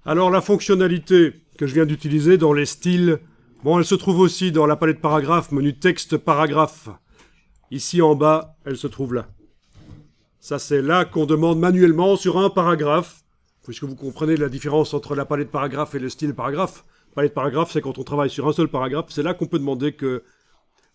Alors la fonctionnalité que je viens d'utiliser dans les styles, bon, elle se trouve aussi dans la palette paragraphe, menu texte paragraphe. Ici en bas, elle se trouve là. Ça, c'est là qu'on demande manuellement sur un paragraphe, puisque vous comprenez la différence entre la palette paragraphe et le style paragraphe. Palette paragraphe, c'est quand on travaille sur un seul paragraphe, c'est là qu'on peut demander que,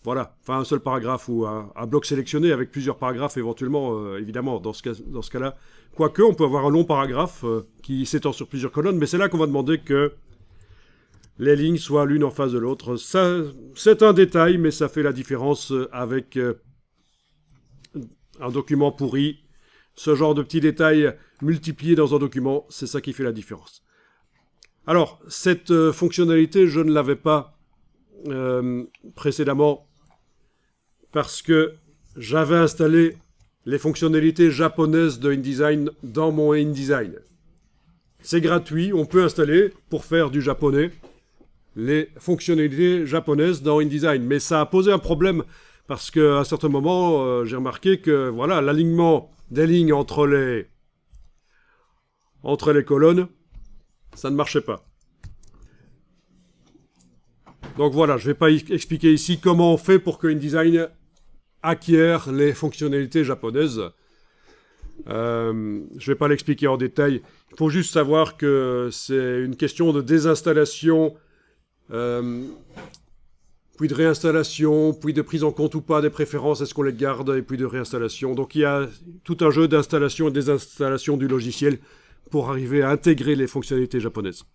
voilà, enfin un seul paragraphe ou un bloc sélectionné avec plusieurs paragraphes éventuellement, évidemment, dans ce cas-là. Quoique, on peut avoir un long paragraphe qui s'étend sur plusieurs colonnes, mais c'est là qu'on va demander que les lignes soient l'une en face de l'autre. Ça, c'est un détail, mais ça fait la différence avec un document pourri. Ce genre de petits détails multipliés dans un document, c'est ça qui fait la différence. Alors, cette fonctionnalité, je ne l'avais pas précédemment parce que j'avais installé les fonctionnalités japonaises de InDesign dans mon InDesign. C'est gratuit, on peut installer, pour faire du japonais, les fonctionnalités japonaises dans InDesign. Mais ça a posé un problème parce qu'à un certain moment, j'ai remarqué que voilà, l'alignement des lignes entre les colonnes, ça ne marchait pas. Donc voilà, je ne vais pas expliquer ici comment on fait pour que InDesign acquiert les fonctionnalités japonaises. Je ne vais pas l'expliquer en détail. Il faut juste savoir que c'est une question de désinstallation, puis de réinstallation, puis de prise en compte ou pas des préférences, est-ce qu'on les garde, et puis de réinstallation. Donc il y a tout un jeu d'installation et désinstallation du logiciel pour arriver à intégrer les fonctionnalités japonaises.